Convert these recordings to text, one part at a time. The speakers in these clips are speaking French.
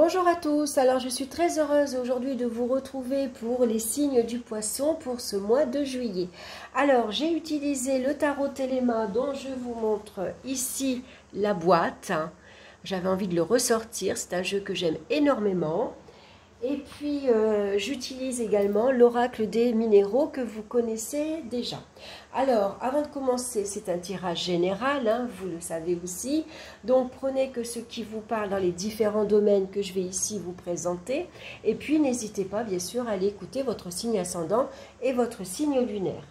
Bonjour à tous, alors je suis très heureuse aujourd'hui de vous retrouver pour les signes du poisson pour ce mois de juillet. Alors j'ai utilisé le tarot Téléma dont je vous montre ici la boîte. J'avais envie de le ressortir, c'est un jeu que j'aime énormément. Et puis j'utilise également l'oracle des minéraux que vous connaissez déjà. Alors avant de commencer, c'est un tirage général, hein, vous le savez aussi. Donc prenez que ce qui vous parle dans les différents domaines que je vais ici vous présenter. Et puis n'hésitez pas bien sûr à aller écouter votre signe ascendant et votre signe lunaire.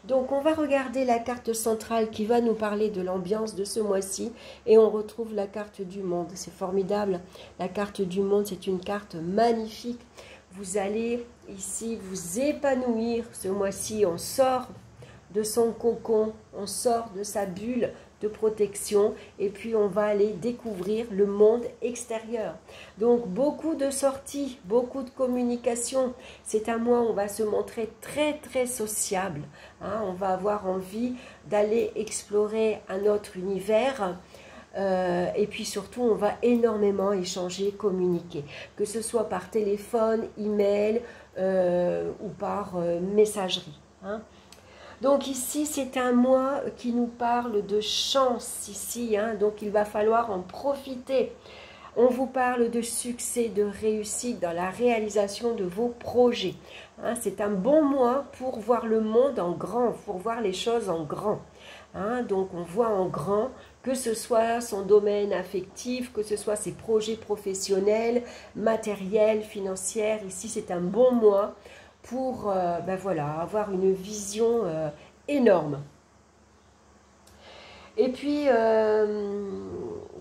Donc on va regarder la carte centrale qui va nous parler de l'ambiance de ce mois-ci et on retrouve la carte du monde. C'est formidable, la carte du monde, c'est une carte magnifique. Vous allez ici vous épanouir ce mois-ci, on sort de son cocon, on sort de sa bulle de protection et puis on va aller découvrir le monde extérieur. Donc beaucoup de sorties, beaucoup de communication. C'est un mois où on va se montrer très sociable. Hein, on va avoir envie d'aller explorer un autre univers. Et puis surtout, on va énormément échanger, communiquer. Que ce soit par téléphone, email ou par messagerie. Hein. Donc ici, c'est un mois qui nous parle de chance ici, hein, donc il va falloir en profiter. On vous parle de succès, de réussite dans la réalisation de vos projets. Hein, c'est un bon mois pour voir le monde en grand, pour voir les choses en grand. Hein, donc on voit en grand, que ce soit son domaine affectif, que ce soit ses projets professionnels, matériels, financiers. Ici, c'est un bon mois pour voilà, avoir une vision énorme. Et puis,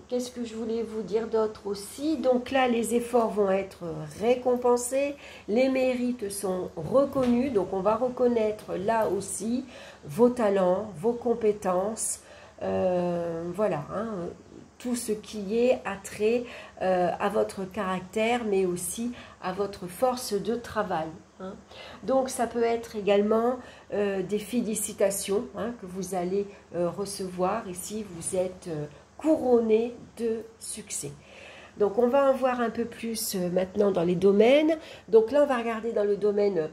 qu'est-ce que je voulais vous dire d'autre aussi? Donc là, les efforts vont être récompensés, les mérites sont reconnus, donc on va reconnaître là aussi vos talents, vos compétences, voilà, hein, tout ce qui est attrait à votre caractère, mais aussi à votre force de travail. Hein. Donc ça peut être également des félicitations hein, que vous allez recevoir. Ici, vous êtes couronné de succès. Donc on va en voir un peu plus maintenant dans les domaines. Donc là, on va regarder dans le domaine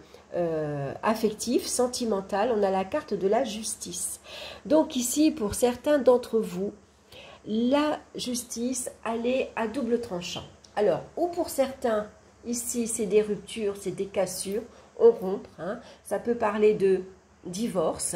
affectif, sentimental. On a la carte de la justice. Donc ici, pour certains d'entre vous, la justice, elle est à double tranchant. Alors, ou pour certains, ici, c'est des ruptures, c'est des cassures, on rompt. Hein. Ça peut parler de divorce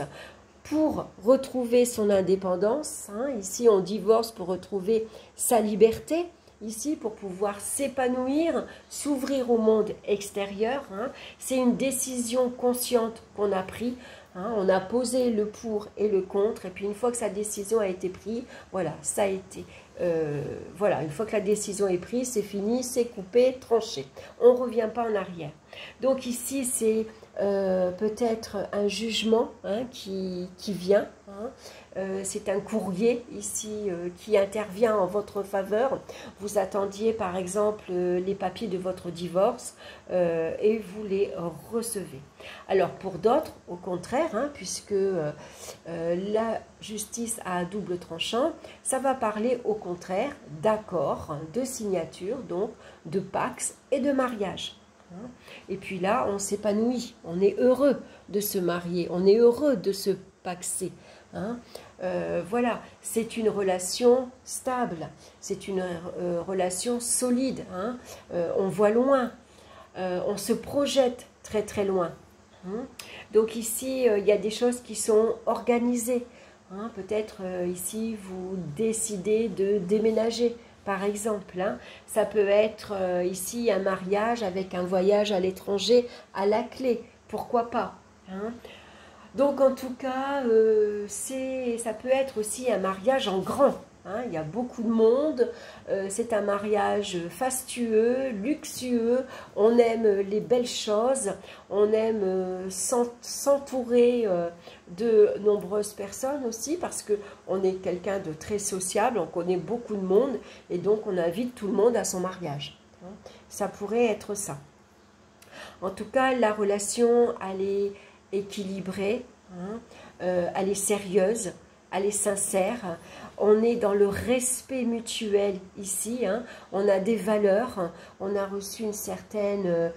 pour retrouver son indépendance. Hein. Ici, on divorce pour retrouver sa liberté. Ici, pour pouvoir s'épanouir, s'ouvrir au monde extérieur. Hein. C'est une décision consciente qu'on a prise. Hein, on a posé le pour et le contre, et puis une fois que sa décision a été prise, voilà, ça a été, voilà, une fois que la décision est prise, c'est fini, c'est coupé, tranché. On ne revient pas en arrière. Donc ici, c'est peut-être un jugement hein, qui vient. Hein. C'est un courrier ici qui intervient en votre faveur. Vous attendiez par exemple les papiers de votre divorce et vous les recevez. Alors pour d'autres, au contraire, hein, puisque la justice a un double tranchant, ça va parler au contraire d'accords, de signatures, donc de pax et de mariage. Et puis là, on s'épanouit, on est heureux de se marier, on est heureux de se paxer. Hein. Voilà, c'est une relation stable, c'est une relation solide. Hein. On voit loin, on se projette très loin. Hein. Donc ici, il y a des choses qui sont organisées. Hein. Peut-être ici, vous décidez de déménager. Par exemple, hein, ça peut être ici un mariage avec un voyage à l'étranger à la clé, pourquoi pas. Hein. Donc en tout cas, ça peut être aussi un mariage en grand. Hein, il y a beaucoup de monde, c'est un mariage fastueux, luxueux, on aime les belles choses, on aime s'entourer de nombreuses personnes aussi parce qu'on est quelqu'un de très sociable, on connaît beaucoup de monde et donc on invite tout le monde à son mariage. Hein, ça pourrait être ça. En tout cas, la relation, elle est équilibrée, hein, elle est sérieuse, elle est sincère. On est dans le respect mutuel ici, hein. On a des valeurs, on a reçu une certaine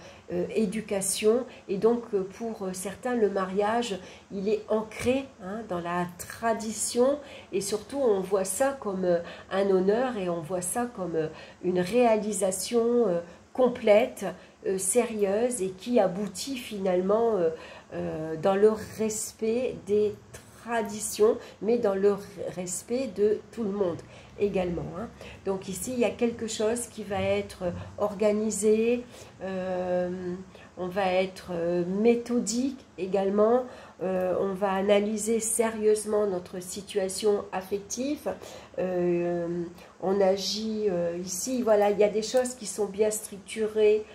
éducation, et donc pour certains le mariage il est ancré, hein, dans la tradition, et surtout on voit ça comme un honneur, et on voit ça comme une réalisation complète, sérieuse, et qui aboutit finalement dans le respect des tradition, mais dans le respect de tout le monde également, hein. Donc ici, il y a quelque chose qui va être organisé, on va être méthodique également, on va analyser sérieusement notre situation affective, on agit ici, voilà, il y a des choses qui sont bien structurées.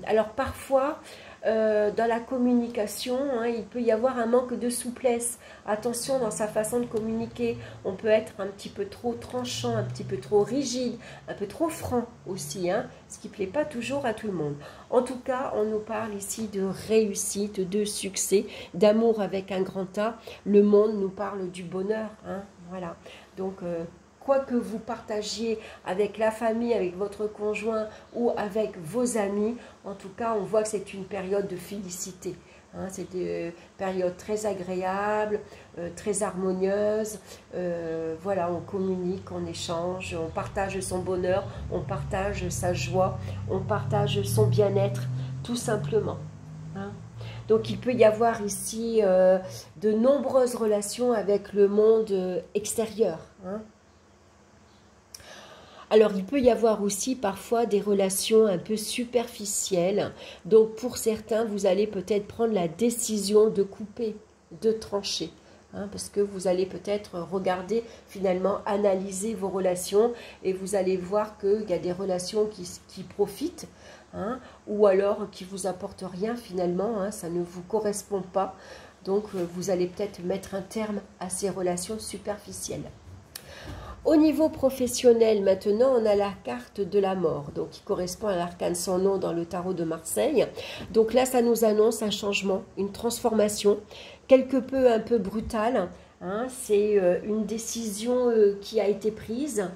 Alors parfois, dans la communication, hein, il peut y avoir un manque de souplesse. Attention dans sa façon de communiquer. On peut être un petit peu trop tranchant, un petit peu trop rigide, un peu trop franc aussi, hein, ce qui ne plaît pas toujours à tout le monde. En tout cas, on nous parle ici de réussite, de succès, d'amour avec un grand A. Le monde nous parle du bonheur, hein, voilà. Donc, quoi que vous partagiez avec la famille, avec votre conjoint ou avec vos amis, en tout cas, on voit que c'est une période de félicité, hein. C'est une période très agréable, très harmonieuse. Voilà, on communique, on échange, on partage son bonheur, on partage sa joie, on partage son bien-être, tout simplement, hein. Donc, il peut y avoir ici de nombreuses relations avec le monde extérieur, hein. Alors, il peut y avoir aussi parfois des relations un peu superficielles. Donc, pour certains, vous allez peut-être prendre la décision de couper, de trancher, hein, parce que vous allez peut-être regarder, finalement, analyser vos relations, et vous allez voir qu'il y a des relations qui profitent, hein, ou alors qui ne vous apportent rien finalement, hein, ça ne vous correspond pas. Donc, vous allez peut-être mettre un terme à ces relations superficielles. Au niveau professionnel, maintenant, on a la carte de la mort, donc qui correspond à l'arcane sans nom dans le tarot de Marseille. Donc là, ça nous annonce un changement, une transformation, quelque peu un peu brutale, hein. C'est une décision qui a été prise.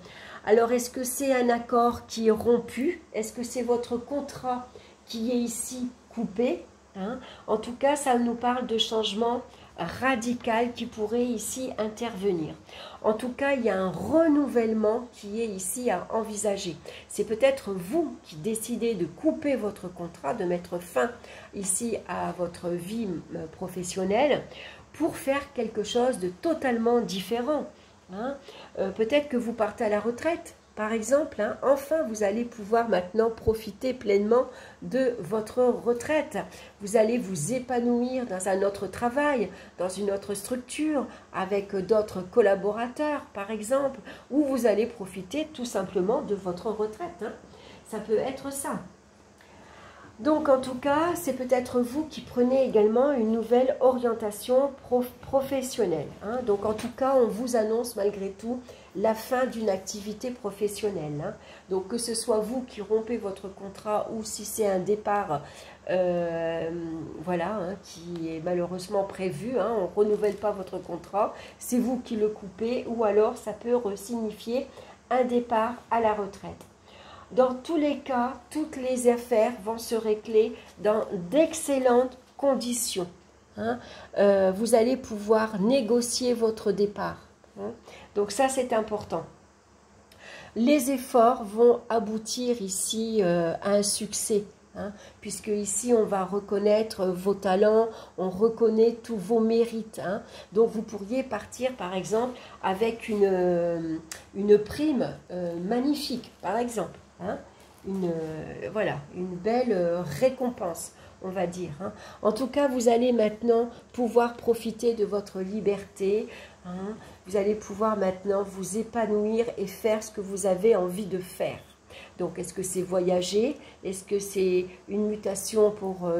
Alors, est-ce que c'est un accord qui est rompu? Est-ce que c'est votre contrat qui est ici coupé, hein? En tout cas, ça nous parle de changement radical qui pourrait ici intervenir. En tout cas, il y a un renouvellement qui est ici à envisager. C'est peut-être vous qui décidez de couper votre contrat, de mettre fin ici à votre vie professionnelle pour faire quelque chose de totalement différent, hein. Peut-être que vous partez à la retraite, par exemple, hein. Enfin, vous allez pouvoir maintenant profiter pleinement de votre retraite. Vous allez vous épanouir dans un autre travail, dans une autre structure, avec d'autres collaborateurs, par exemple, ou vous allez profiter tout simplement de votre retraite, hein. Ça peut être ça. Donc, en tout cas, c'est peut-être vous qui prenez également une nouvelle orientation professionnelle, hein. Donc, en tout cas, on vous annonce malgré tout la fin d'une activité professionnelle, hein. Donc, que ce soit vous qui rompez votre contrat ou si c'est un départ voilà, hein, qui est malheureusement prévu, hein, on ne renouvelle pas votre contrat, c'est vous qui le coupez, ou alors ça peut signifier un départ à la retraite. Dans tous les cas, toutes les affaires vont se régler dans d'excellentes conditions, hein. Vous allez pouvoir négocier votre départ, hein. Donc ça, c'est important. Les efforts vont aboutir ici à un succès, hein, puisque ici, on va reconnaître vos talents, on reconnaît tous vos mérites, hein. Donc, vous pourriez partir, par exemple, avec une prime magnifique, par exemple, hein, voilà, une belle récompense, on va dire, hein. En tout cas, vous allez maintenant pouvoir profiter de votre liberté, hein. Vous allez pouvoir maintenant vous épanouir et faire ce que vous avez envie de faire. Donc, est-ce que c'est voyager? Est-ce que c'est une mutation pour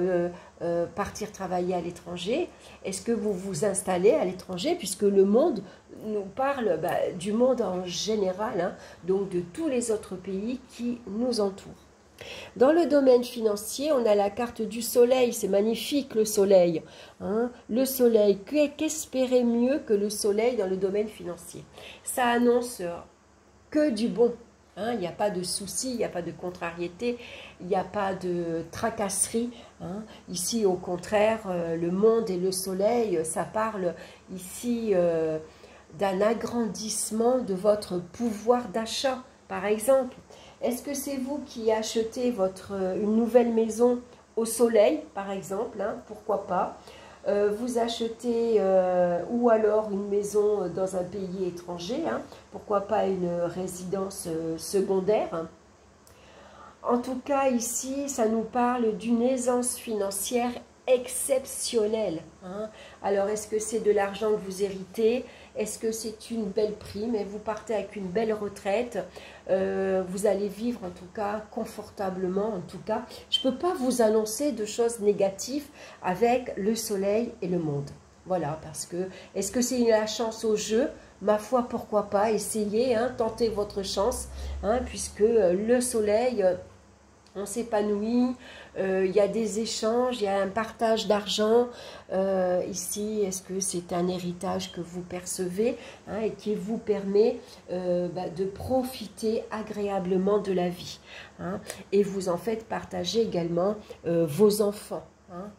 partir travailler à l'étranger? Est-ce que vous vous installez à l'étranger? Puisque le monde nous parle du monde en général, hein, donc de tous les autres pays qui nous entourent. Dans le domaine financier, on a la carte du soleil, c'est magnifique le soleil. Hein. Le soleil, qu'espérer mieux que le soleil dans le domaine financier? Ça annonce que du bon. Hein. Il n'y a pas de soucis, il n'y a pas de contrariété, il n'y a pas de tracasserie. Hein. Ici, au contraire, le monde et le soleil, ça parle ici d'un agrandissement de votre pouvoir d'achat, par exemple. Est-ce que c'est vous qui achetez une nouvelle maison au soleil, par exemple, hein, pourquoi pas? Vous achetez ou alors une maison dans un pays étranger, hein, pourquoi pas une résidence secondaire, hein. En tout cas, ici, ça nous parle d'une aisance financière exceptionnelle. Hein. Alors, est-ce que c'est de l'argent que vous héritez? Est-ce que c'est une belle prime et vous partez avec une belle retraite? Vous allez vivre en tout cas confortablement. En tout cas, je ne peux pas vous annoncer de choses négatives avec le soleil et le monde. Voilà, parce que, est-ce que c'est la chance au jeu? Ma foi, pourquoi pas? Essayez, hein, tentez votre chance, hein, puisque le soleil... on s'épanouit, il y a des échanges, il y a un partage d'argent. Ici, est-ce que c'est un héritage que vous percevez, hein, et qui vous permet de profiter agréablement de la vie, hein, et vous en faites partager également vos enfants. Hein.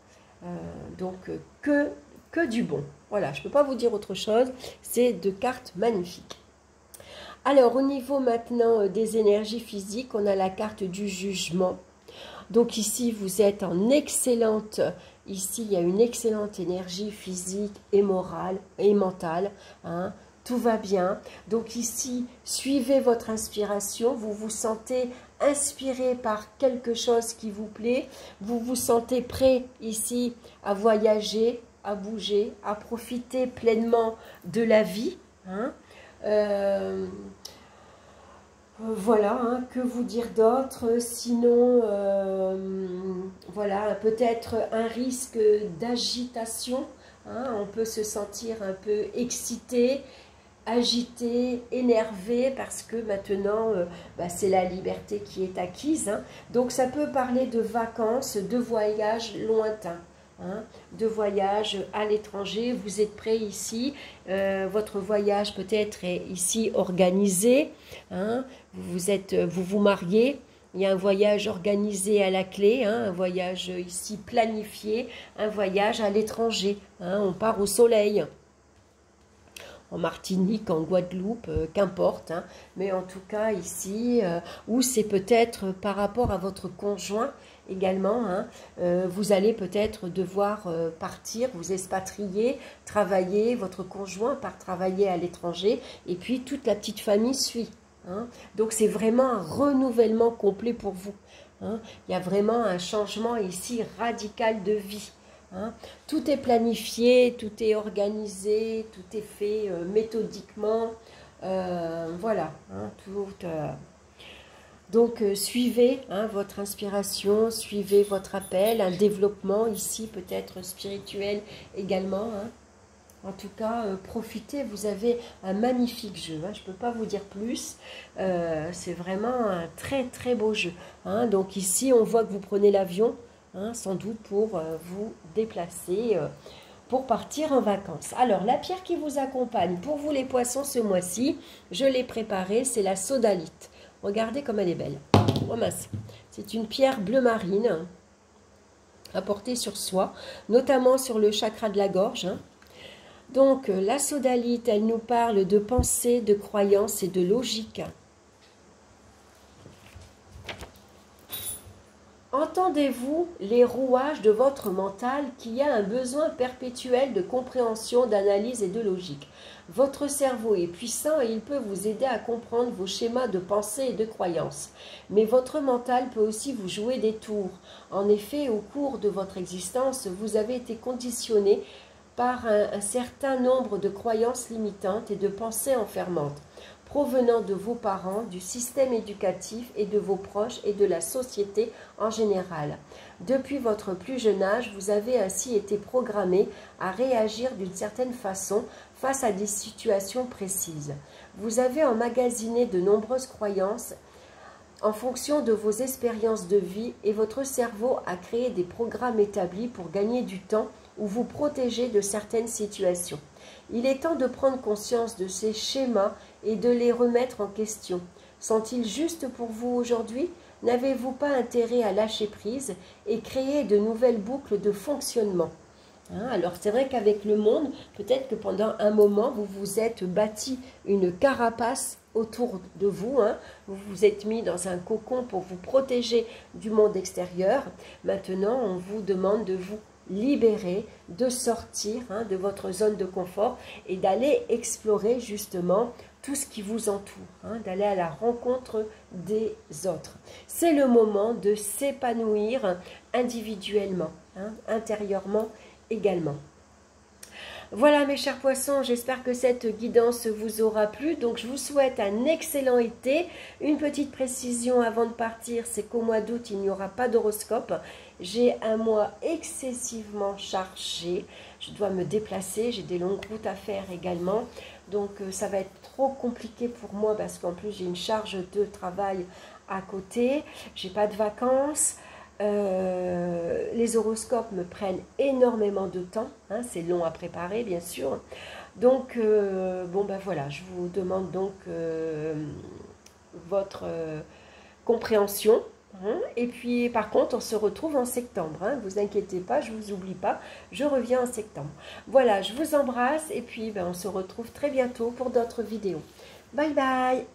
Donc, que du bon. Voilà, je ne peux pas vous dire autre chose, c'est deux cartes magnifiques. Alors, au niveau maintenant des énergies physiques, on a la carte du jugement. Donc ici, vous êtes en excellente, ici, il y a une excellente énergie physique et morale et mentale. Hein, tout va bien. Donc ici, suivez votre inspiration. Vous vous sentez inspiré par quelque chose qui vous plaît. Vous vous sentez prêt ici à voyager, à bouger, à profiter pleinement de la vie. Hein. Voilà, hein, que vous dire d'autre? Sinon, voilà, peut-être un risque d'agitation. Hein, on peut se sentir un peu excité, agité, énervé, parce que maintenant, c'est la liberté qui est acquise. Hein. Donc, ça peut parler de vacances, de voyages lointains. Hein, de voyage à l'étranger, vous êtes prêt ici, votre voyage peut-être est ici organisé, hein, vous vous mariez, il y a un voyage organisé à la clé, hein, un voyage ici planifié, un voyage à l'étranger, hein, on part au soleil, en Martinique, en Guadeloupe, qu'importe, hein, mais en tout cas ici, où c'est peut-être par rapport à votre conjoint, également, hein, vous allez peut-être devoir partir, vous expatrier, travailler, votre conjoint part travailler à l'étranger, et puis toute la petite famille suit. Hein. Donc c'est vraiment un renouvellement complet pour vous. Hein. Il y a vraiment un changement ici radical de vie. Hein. Tout est planifié, tout est organisé, tout est fait méthodiquement. Voilà, hein, donc, suivez, hein, votre inspiration, suivez votre appel, un développement ici peut-être spirituel également. Hein. En tout cas, profitez, vous avez un magnifique jeu, hein, je ne peux pas vous dire plus, c'est vraiment un très très beau jeu. Hein. Donc ici, on voit que vous prenez l'avion, hein, sans doute pour vous déplacer, pour partir en vacances. Alors, la pierre qui vous accompagne pour vous les poissons ce mois-ci, je l'ai préparée, c'est la sodalite. Regardez comme elle est belle. Oh mince. C'est une pierre bleu marine à porter sur soi, notamment sur le chakra de la gorge. Hein. Donc, la sodalite, elle nous parle de pensée, de croyance et de logique. Entendez-vous les rouages de votre mental qui a un besoin perpétuel de compréhension, d'analyse et de logique. Votre cerveau est puissant et il peut vous aider à comprendre vos schémas de pensée et de croyance. Mais votre mental peut aussi vous jouer des tours. En effet, au cours de votre existence, vous avez été conditionné par un certain nombre de croyances limitantes et de pensées enfermantes, provenant de vos parents, du système éducatif et de vos proches et de la société en général. Depuis votre plus jeune âge, vous avez ainsi été programmé à réagir d'une certaine façon face à des situations précises. Vous avez emmagasiné de nombreuses croyances en fonction de vos expériences de vie et votre cerveau a créé des programmes établis pour gagner du temps ou vous protéger de certaines situations. Il est temps de prendre conscience de ces schémas et de les remettre en question. Sont-ils justes pour vous aujourd'hui? N'avez-vous pas intérêt à lâcher prise et créer de nouvelles boucles de fonctionnement? Alors c'est vrai qu'avec le monde, peut-être que pendant un moment, vous vous êtes bâti une carapace autour de vous, vous vous êtes mis dans un cocon pour vous protéger du monde extérieur. Maintenant, on vous demande de vous libérer, de sortir de votre zone de confort et d'aller explorer justement tout ce qui vous entoure, d'aller à la rencontre des autres. C'est le moment de s'épanouir individuellement, intérieurement également. Voilà mes chers poissons, j'espère que cette guidance vous aura plu. Donc je vous souhaite un excellent été. Une petite précision avant de partir, c'est qu'au mois d'août, il n'y aura pas d'horoscope. J'ai un mois excessivement chargé. Je dois me déplacer, j'ai des longues routes à faire également. Donc ça va être trop compliqué pour moi parce qu'en plus j'ai une charge de travail à côté. J'ai pas de vacances. Les horoscopes me prennent énormément de temps, c'est long à préparer bien sûr, donc bon ben voilà, je vous demande donc votre compréhension, et puis par contre on se retrouve en septembre, vous inquiétez pas, je vous oublie pas, je reviens en septembre. Voilà, je vous embrasse et puis on se retrouve très bientôt pour d'autres vidéos. Bye bye.